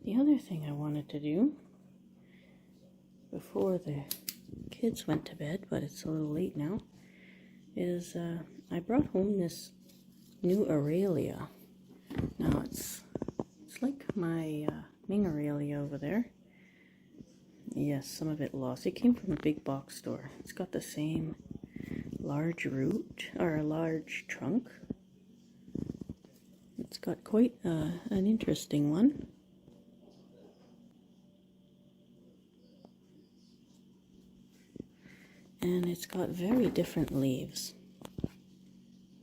The other thing I wanted to do before the kids went to bed, but it's a little late now, is I brought home this new Aurelia. Now it's like my Ming Aurelia over there. Yes, some of it lost. It came from a big box store. It's got the same large root, or a large trunk. It's got quite an interesting one. And it's got very different leaves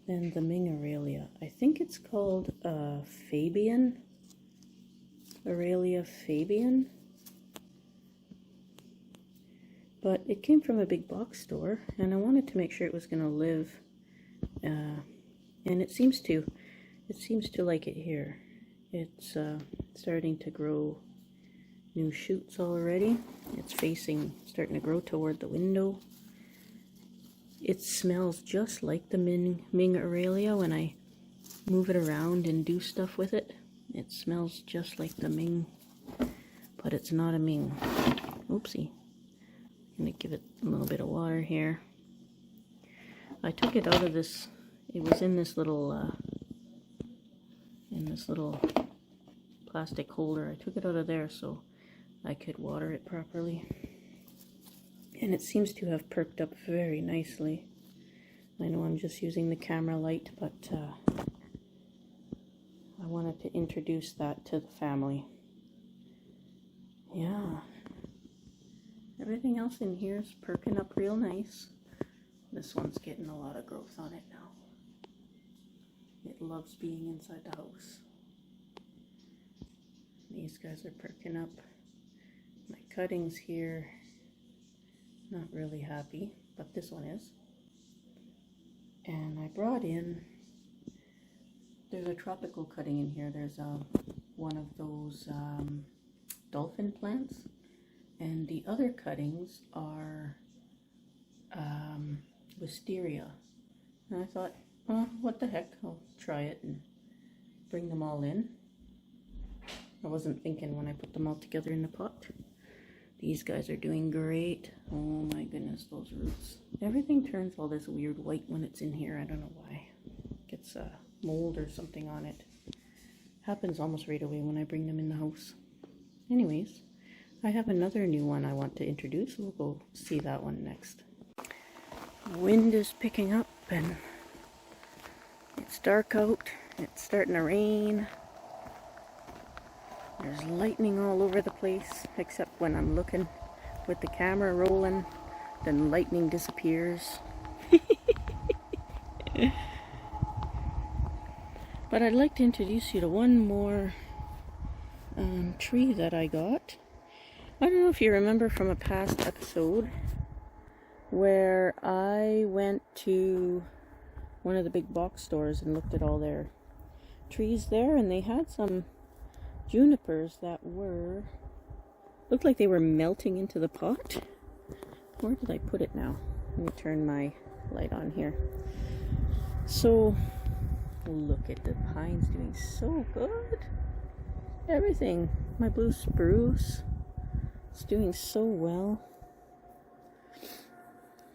than the Ming Aurelia. I think it's called Fabian. Aurelia Fabian. But it came from a big box store, and I wanted to make sure it was going to live. And it seems to like it here. It's starting to grow new shoots already. It's starting to grow toward the window. It smells just like the Ming Aurelia when I move it around and do stuff with it. It smells just like the Ming, but it's not a Ming. Oopsie. I'm going to give it a little bit of water here. I took it out of this, it was in this little plastic holder. I took it out of there so I could water it properly. And it seems to have perked up very nicely. I know I'm just using the camera light, but I wanted to introduce that to the family. Yeah. Everything else in here is perking up real nice. This one's getting a lot of growth on it now. It loves being inside the house. These guys are perking up. My cuttings here, not really happy, but this one is. And I brought in, there's a tropical cutting in here. There's one of those dolphin plants. And the other cuttings are wisteria. And I thought, oh, what the heck, I'll try it and bring them all in. I wasn't thinking when I put them all together in the pot. These guys are doing great. Oh my goodness, those roots. Everything turns all this weird white when it's in here. I don't know why. Gets mold or something on it. Happens almost right away when I bring them in the house. Anyways, I have another new one I want to introduce. We'll go see that one next. Wind is picking up and it's dark out. It's starting to rain. There's lightning all over the place, except when I'm looking with the camera rolling, then lightning disappears. But I'd like to introduce you to one more tree that I got. I don't know if you remember from a past episode where I went to one of the big box stores and looked at all their trees there, and they had some junipers that looked like they were melting into the pot. Where did I put it now? Let me turn my light on here. So look at the pines doing so good. Everything, my blue spruce, it's doing so well.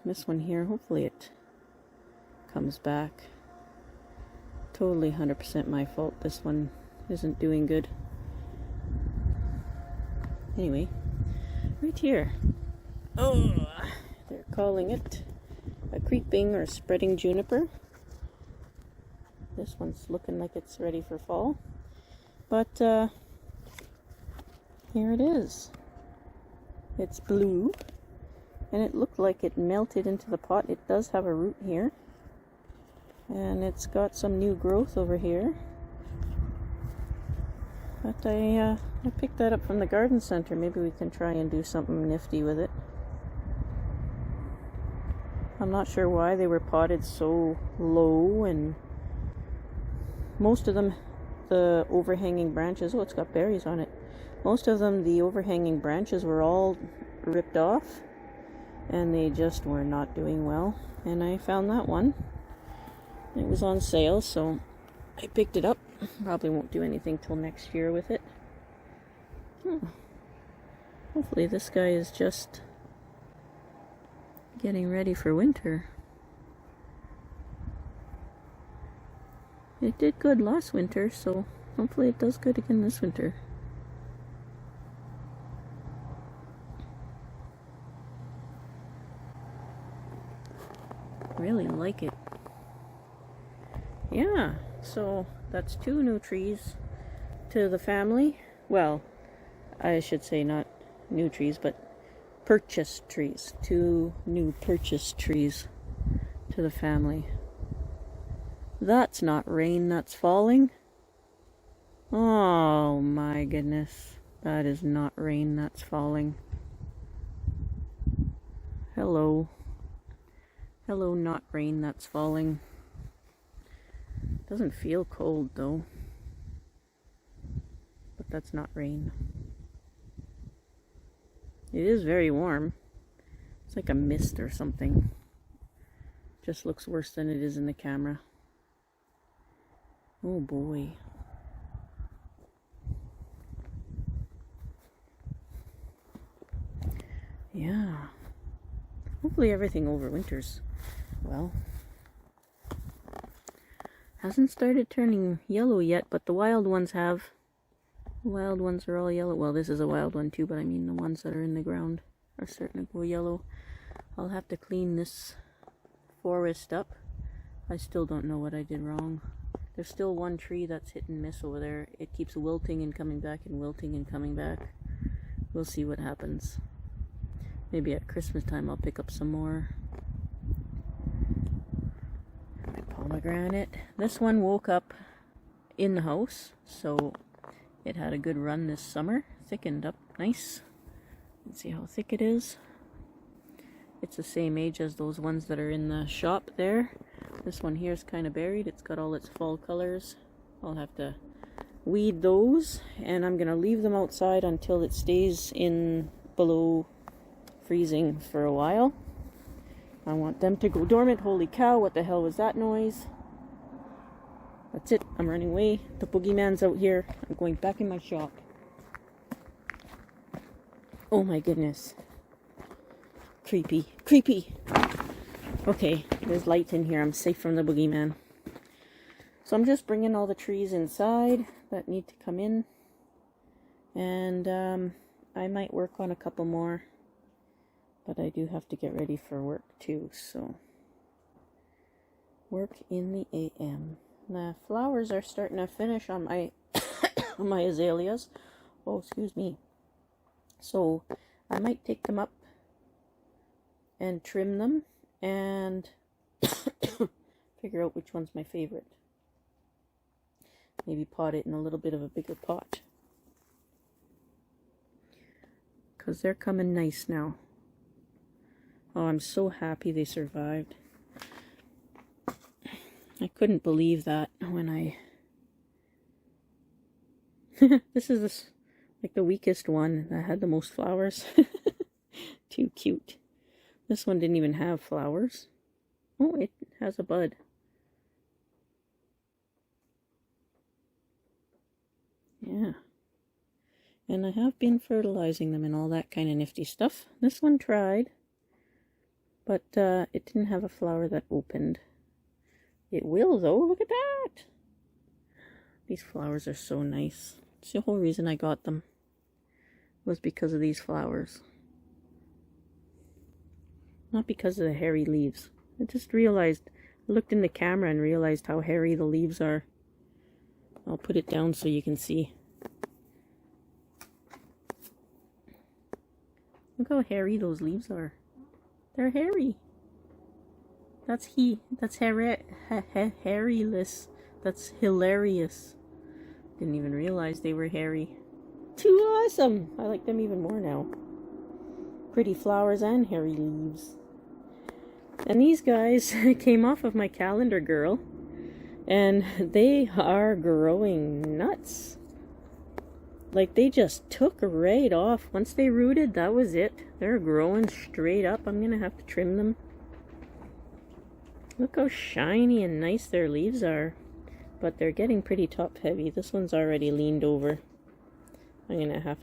This one here, hopefully it comes back. Totally 100% my fault. This one isn't doing good. Anyway, right here. Oh, they're calling it a creeping or spreading juniper. This one's looking like it's ready for fall. But here it is. It's blue. And it looked like it melted into the pot. It does have a root here. And it's got some new growth over here. But I picked that up from the garden center. Maybe we can try and do something nifty with it. I'm not sure why they were potted so low, and most of them, the overhanging branches, oh, it's got berries on it. Most of them, the overhanging branches were all ripped off, and they just were not doing well. And I found that one. It was on sale, so I picked it up. Probably won't do anything till next year with it. Oh, hopefully this guy is just getting ready for winter. It did good last winter, so hopefully it does good again this winter. Really like it. Yeah, so that's 2 new trees to the family. Well, I should say not new trees, but purchased trees. 2 new purchased trees to the family. That's not rain that's falling. Oh my goodness. That is not rain that's falling. Hello. Hello, not rain that's falling. Doesn't feel cold though. But that's not rain. It is very warm. It's like a mist or something. Just looks worse than it is in the camera. Oh boy. Yeah. Hopefully everything overwinters well. Hasn't started turning yellow yet, but the wild ones have. The wild ones are all yellow. Well, this is a wild one too, but I mean the ones that are in the ground are starting to go yellow. I'll have to clean this forest up. I still don't know what I did wrong. There's still one tree that's hit and miss over there. It keeps wilting and coming back and wilting and coming back. We'll see what happens. Maybe at Christmas time I'll pick up some more. My pomegranate. This one woke up in the house, so it had a good run this summer. Thickened up nice. Let's see how thick it is. It's the same age as those ones that are in the shop there. This one here is kind of buried. It's got all its fall colors. I'll have to weed those, and I'm going to leave them outside until it stays in below freezing for a while. I want them to go dormant. Holy cow, what the hell was that noise? That's it. I'm running away. The boogeyman's out here. I'm going back in my shop. Oh my goodness. Creepy. Creepy. Okay, there's light in here. I'm safe from the boogeyman. So I'm just bringing all the trees inside that need to come in. And I might work on a couple more. But I do have to get ready for work too, so work in the AM. The flowers are starting to finish on my on my azaleas. Oh, excuse me. So I might take them up and trim them and figure out which one's my favorite. Maybe pot it in a little bit of a bigger pot. Because they're coming nice now. Oh, I'm so happy they survived. I couldn't believe that when I... This is like the weakest one that had the most flowers. Too cute. This one didn't even have flowers. Oh, it has a bud. Yeah. And I have been fertilizing them and all that kind of nifty stuff. This one tried. But it didn't have a flower that opened. It will though, look at that! These flowers are so nice. It's the whole reason I got them. Was because of these flowers. Not because of the hairy leaves. I just realized, I looked in the camera and realized how hairy the leaves are. I'll put it down so you can see. Look how hairy those leaves are. They're hairy. That's hairyless. That's hilarious. Didn't even realize they were hairy. Too awesome! I like them even more now. Pretty flowers and hairy leaves. And these guys came off of my calendar girl. And they are growing nuts. Like they just took right off. Once they rooted, that was it. They're growing straight up. I'm going to have to trim them. Look how shiny and nice their leaves are. But they're getting pretty top heavy. This one's already leaned over. I'm gonna have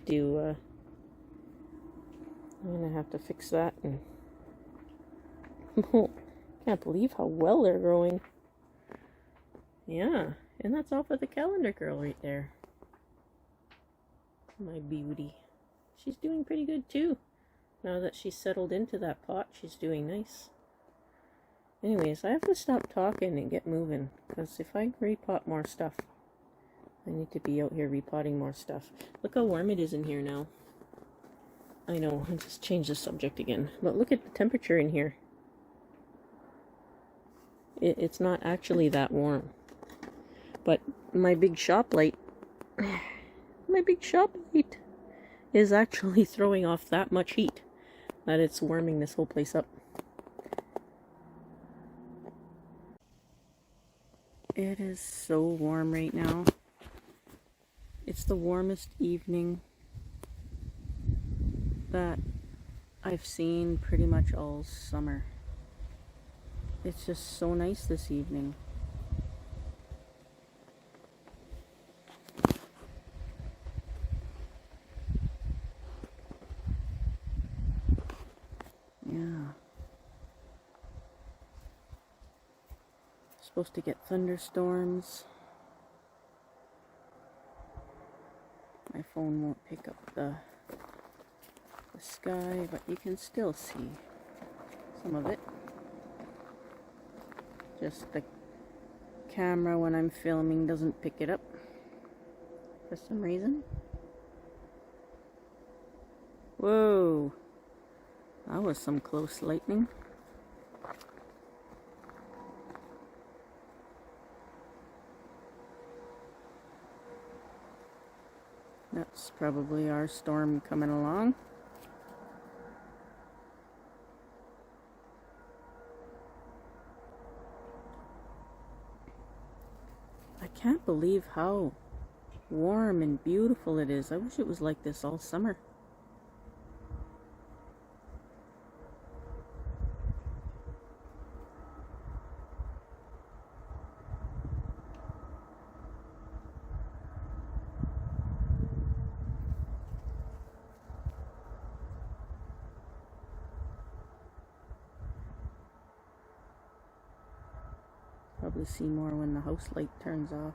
to fix that. And can't believe how well they're growing. Yeah, and that's all for the calendar girl right there. My beauty. She's doing pretty good too. Now that she's settled into that pot, she's doing nice. Anyways, I have to stop talking and get moving, because if I repot more stuff, I need to be out here repotting more stuff. Look how warm it is in here now. I know, I just changed the subject again. But look at the temperature in here. It's not actually that warm. But my big shop light is actually throwing off that much heat that it's warming this whole place up. It is so warm right now. It's the warmest evening that I've seen pretty much all summer. It's just so nice this evening. Yeah. Supposed to get thunderstorms. My phone won't pick up the sky, but you can still see some of it. Just the camera when I'm filming doesn't pick it up for some reason. Whoa, that was some close lightning. That's probably our storm coming along. I can't believe how warm and beautiful it is. I wish it was like this all summer. Probably see more when the house light turns off.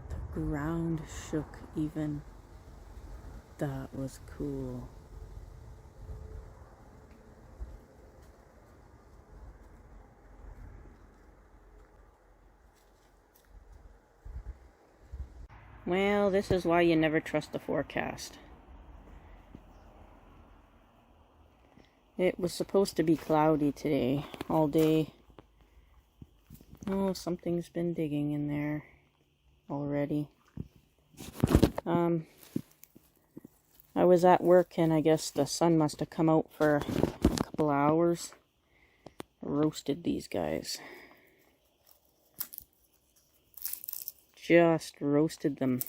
The ground shook even. That was cool. Well, this is why you never trust the forecast. It was supposed to be cloudy today, all day. Oh, something's been digging in there already. I was at work and I guess the sun must have come out for a couple of hours. Roasted these guys. Just roasted them.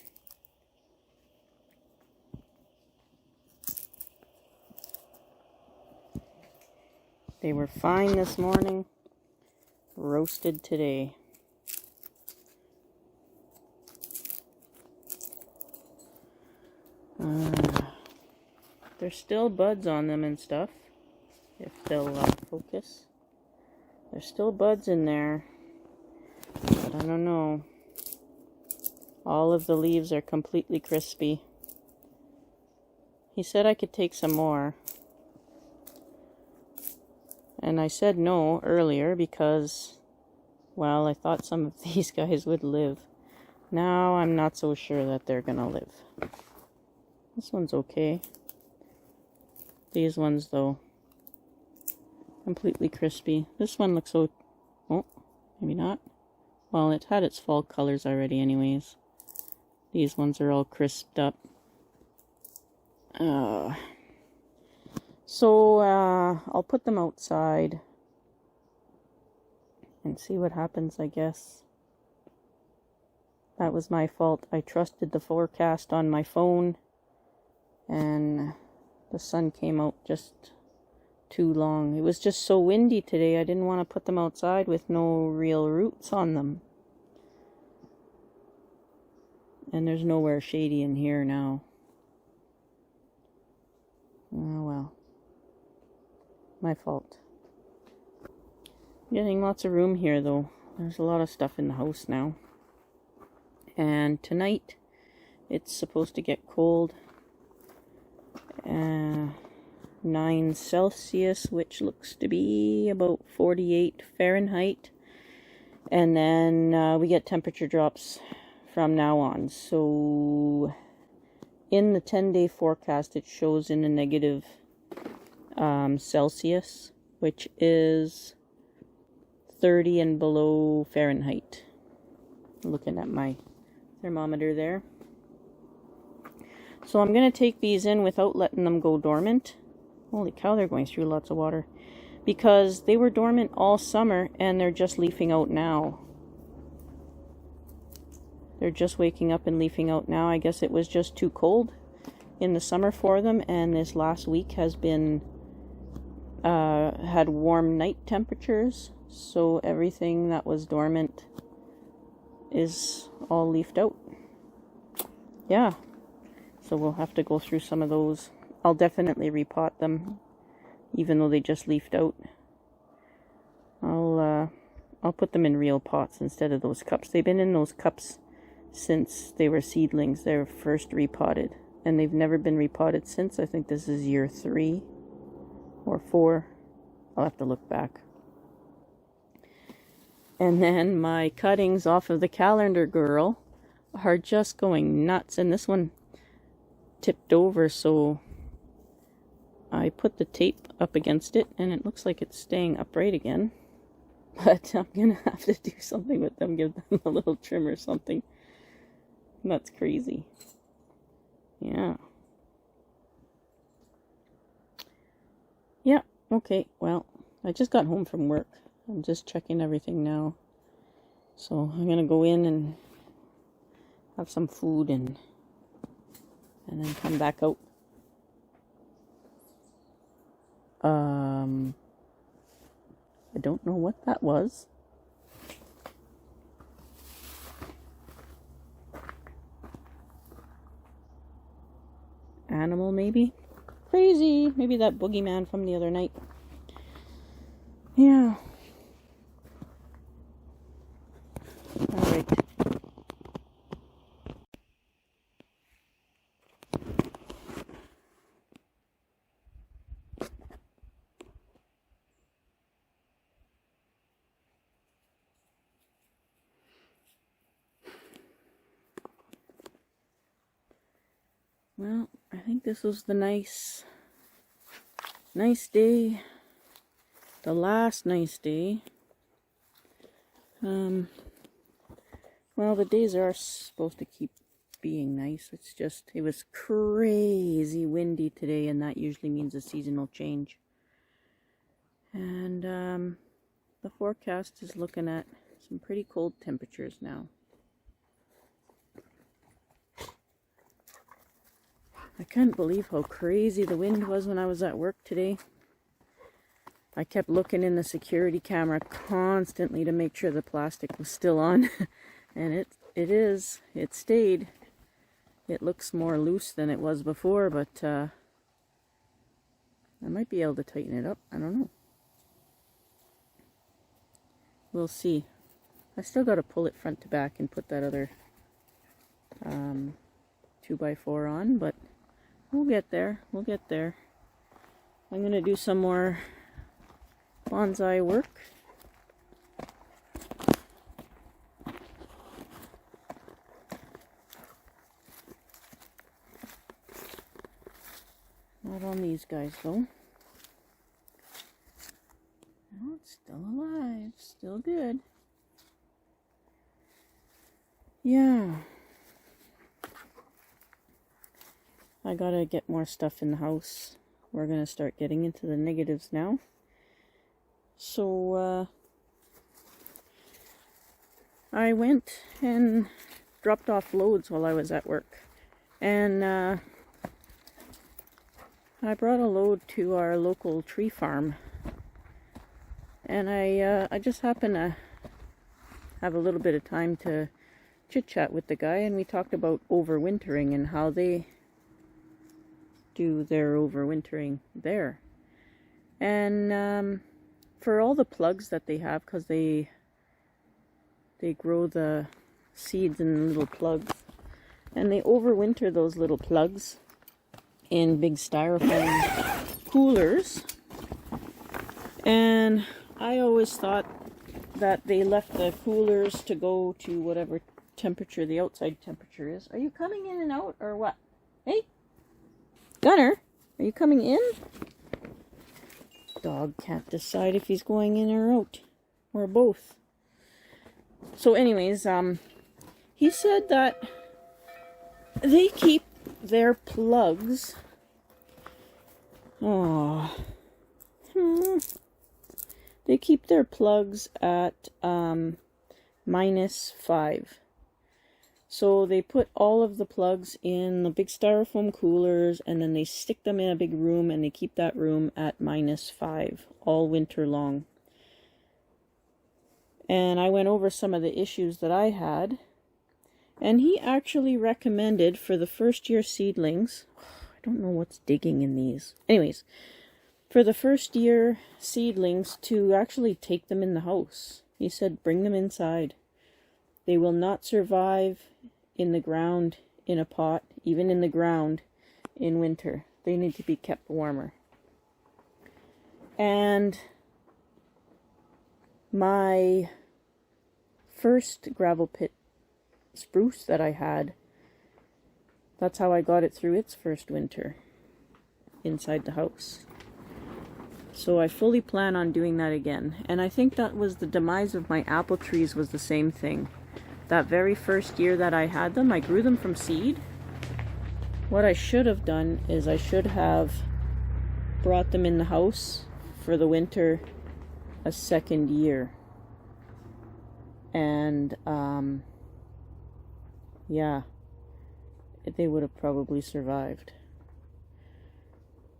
They were fine this morning. Roasted today. There's still buds on them and stuff, if they'll focus. There's still buds in there, but I don't know. All of the leaves are completely crispy. He said I could take some more. And I said no earlier because, well, I thought some of these guys would live. Now I'm not so sure that they're gonna live. This one's okay. These ones, though, completely crispy. This one looks so... Oh, maybe not. Well, it had its fall colors already anyways. These ones are all crisped up. So, I'll put them outside and see what happens, I guess. That was my fault. I trusted the forecast on my phone, and the sun came out just too long. It was just so windy today. I didn't want to put them outside with no real roots on them. And there's nowhere shady in here now. Oh well. My fault. Getting lots of room here though. There's a lot of stuff in the house now. And tonight it's supposed to get cold. 9 Celsius, which looks to be about 48 Fahrenheit. And then we get temperature drops from now on. So in the 10-day forecast, it shows in the negative Celsius, which is 30 and below Fahrenheit. Looking at my thermometer there. So I'm going to take these in without letting them go dormant. Holy cow, they're going through lots of water. Because they were dormant all summer and they're just leafing out now. They're just waking up and leafing out now. I guess it was just too cold in the summer for them, and this last week has been had warm night temperatures, so everything that was dormant is all leafed out. Yeah, so we'll have to go through some of those. I'll definitely repot them, even though they just leafed out. I'll put them in real pots instead of those cups. They've been in those cups since they were seedlings. They were first repotted, and they've never been repotted since. I think this is year 3 or 4. I'll have to look back. And then my cuttings off of the calendar girl are just going nuts, and this one tipped over, so I put the tape up against it and it looks like it's staying upright again. But I'm gonna have to do something with them, give them a little trim or something. That's crazy. Yeah. Yeah, okay, well, I just got home from work. I'm just checking everything now. So I'm gonna go in and have some food and then come back out. I don't know what that was. Animal, maybe? Crazy! Maybe that boogeyman from the other night. Yeah. Alright. Well, I think this was the nice day. The last nice day. Well, the days are supposed to keep being nice. It's just, it was crazy windy today, and that usually means a seasonal change. And the forecast is looking at some pretty cold temperatures now. I couldn't believe how crazy the wind was when I was at work today. I kept looking in the security camera constantly to make sure the plastic was still on. And it stayed. It looks more loose than it was before, but I might be able to tighten it up. I don't know. We'll see. I still got to pull it front to back and put that other 2x4 on, but we'll get there. We'll get there. I'm going to do some more bonsai work. Not on these guys though. Oh, it's still alive. Still good. Yeah. I gotta get more stuff in the house. We're gonna start getting into the negatives now. So, I went and dropped off loads while I was at work. And, I brought a load to our local tree farm, and I just happened to have a little bit of time to chit-chat with the guy, and we talked about overwintering and how they do their overwintering there. And for all the plugs that they have, because they grow the seeds in little plugs, and they overwinter those little plugs in big styrofoam coolers. And I always thought that they left the coolers to go to whatever temperature the outside temperature is. Are you coming in and out or what? Hey, Gunner, are you coming in? Dog can't decide if he's going in or out, or both. So anyways, he said that they keep their plugs, they keep their plugs at -5. So they put all of the plugs in the big styrofoam coolers, and then they stick them in a big room, and they keep that room at -5 all winter long. And I went over some of the issues that I had, and he actually recommended for the first year seedlings, I don't know what's digging in these. Anyways, for the first year seedlings to actually take them in the house. He said bring them inside. They will not survive in the ground in a pot, even in the ground in winter. They need to be kept warmer. And my first gravel pit spruce that I had, that's how I got it through its first winter inside the house. So I fully plan on doing that again. And I think that was the demise of my apple trees, was the same thing. That very first year that I had them, I grew them from seed. What I should have done is I should have brought them in the house for the winter a second year. And yeah, they would have probably survived.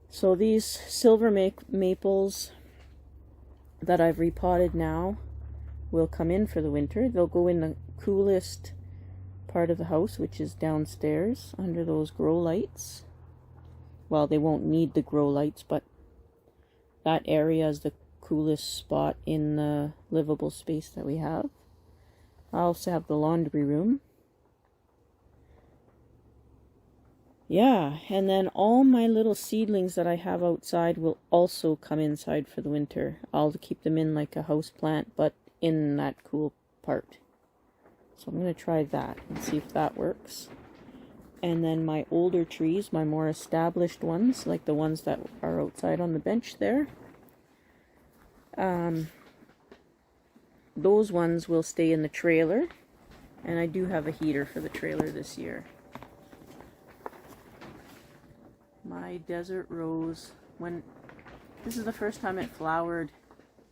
So these silver maples that I've repotted now will come in for the winter. They'll go in the coolest part of the house, which is downstairs under those grow lights. Well, they won't need the grow lights, but that area is the coolest spot in the livable space that we have. I also have the laundry room. Yeah, and then all my little seedlings that I have outside will also come inside for the winter. I'll keep them in like a house plant, but in that cool part. So I'm going to try that and see if that works. And then my older trees, my more established ones, like the ones that are outside on the bench there, those ones will stay in the trailer. And I do have a heater for the trailer this year. My desert rose, this is the first time it flowered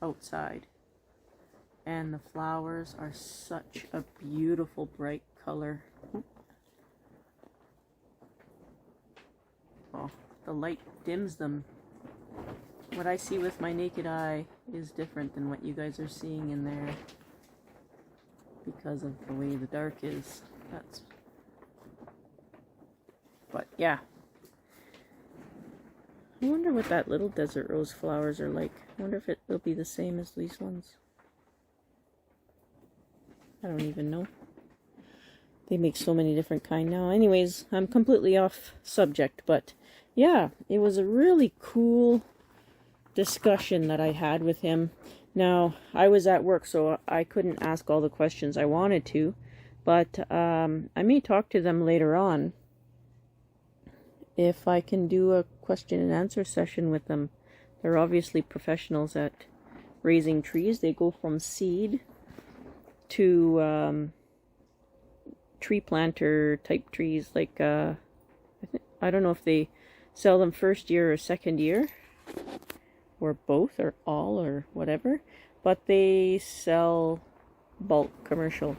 outside. And the flowers are such a beautiful bright color. Oh, the light dims them. What I see with my naked eye is different than what you guys are seeing in there, because of the way the dark is. But yeah. I wonder what that little desert rose flowers are like. I wonder if it will be the same as these ones. I don't even know. They make so many different kind now. Anyways, I'm completely off subject, but yeah, it was a really cool discussion that I had with him. Now, I was at work, so I couldn't ask all the questions I wanted to, but I may talk to them later on if I can do a question and answer session with them. They're obviously professionals at raising trees. They go from seed to tree planter type trees, like I don't know if they sell them first year or second year, or both, or all, or whatever, but they sell bulk commercial.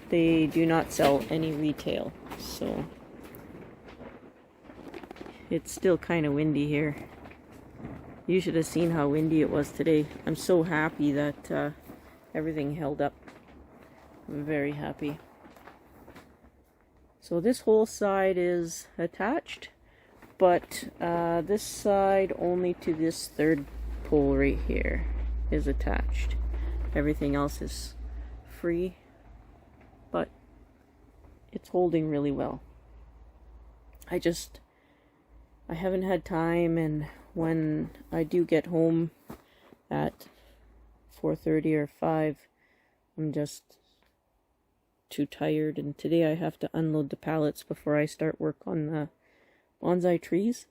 They do not sell any retail. So it's still kind of windy here. You should have seen how windy it was today. I'm so happy that everything held up. I'm very happy. So this whole side is attached, but this side only to this third pole right here is attached. Everything else is free, but it's holding really well. I haven't had time, and when I do get home at 4:30 or 5, I'm just too tired, and today I have to unload the pallets before I start work on the bonsai trees.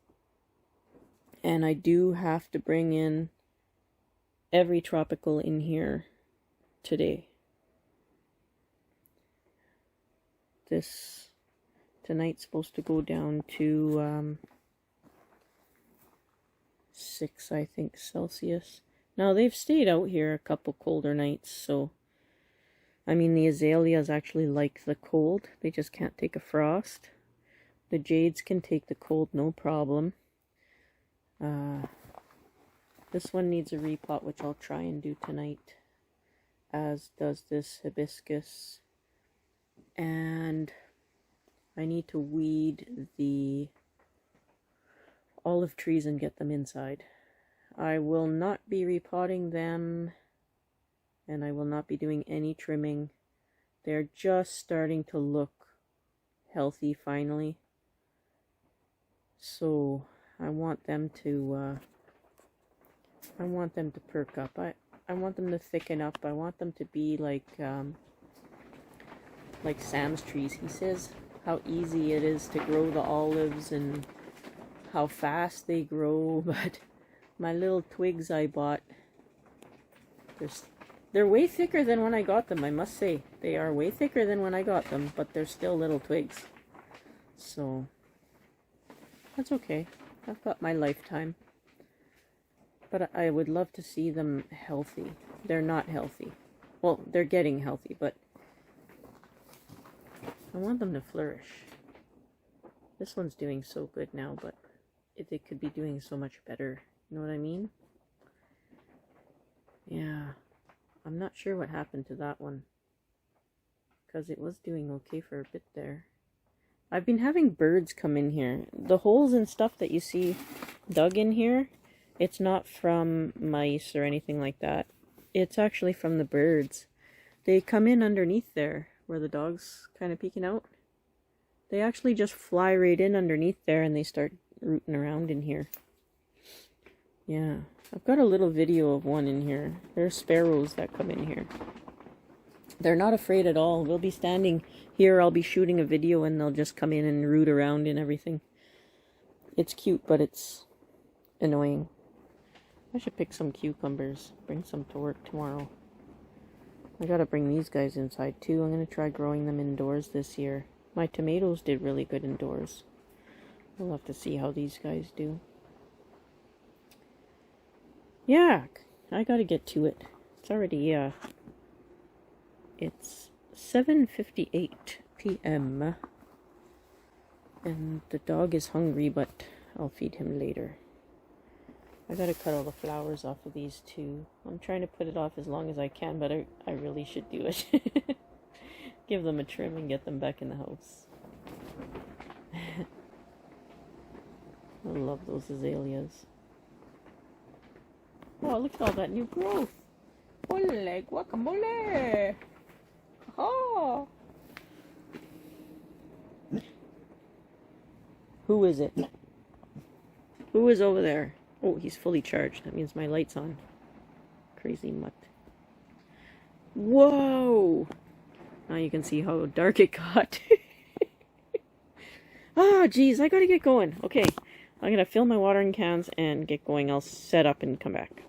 And I do have to bring in every tropical in here today. This tonight's supposed to go down to 6, I think, Celsius. Now, they've stayed out here a couple colder nights, so I mean, the azaleas actually like the cold. They just can't take a frost. The jades can take the cold, no problem. This one needs a repot, which I'll try and do tonight, as does this hibiscus. And I need to weed the olive trees and get them inside. I will not be repotting them, and I will not be doing any trimming. They're just starting to look healthy finally. So I want them to perk up. I want them to thicken up. I want them to be like Sam's trees. He says how easy it is to grow the olives and how fast they grow, but my little twigs I bought, they're way thicker than when I got them, I must say. They are way thicker than when I got them, but they're still little twigs. So that's okay. I've got my lifetime. But I would love to see them healthy. They're not healthy. Well, they're getting healthy, but I want them to flourish. This one's doing so good now, but it could be doing so much better. You know what I mean? Yeah. I'm not sure what happened to that one, because it was doing okay for a bit there. I've been having birds come in here. The holes and stuff that you see dug in here, it's not from mice or anything like that. It's actually from the birds. They come in underneath there, where the dog's kind of peeking out. They actually just fly right in underneath there, and they start rooting around in here. Yeah, I've got a little video of one in here. There's sparrows that come in here. They're not afraid at all. We'll be standing here, I'll be shooting a video, and they'll just come in and root around and everything. It's cute, but it's annoying. I should pick some cucumbers, bring some to work tomorrow. I gotta bring these guys inside too. I'm gonna try growing them indoors this year. My tomatoes did really good indoors. We'll have to see how these guys do. Yeah, I gotta get to it. It's already, it's 7:58 p.m. And the dog is hungry, but I'll feed him later. I gotta cut all the flowers off of these too. I'm trying to put it off as long as I can, but I really should do it. Give them a trim and get them back in the house. I love those azaleas. Oh, look at all that new growth. Holy guacamole! Oh! Who is it? Who is over there? Oh, he's fully charged. That means my light's on. Crazy mutt. Whoa! Now you can see how dark it got. Ah, geez, I gotta get going. Okay, I'm gonna fill my watering cans and get going. I'll set up and come back.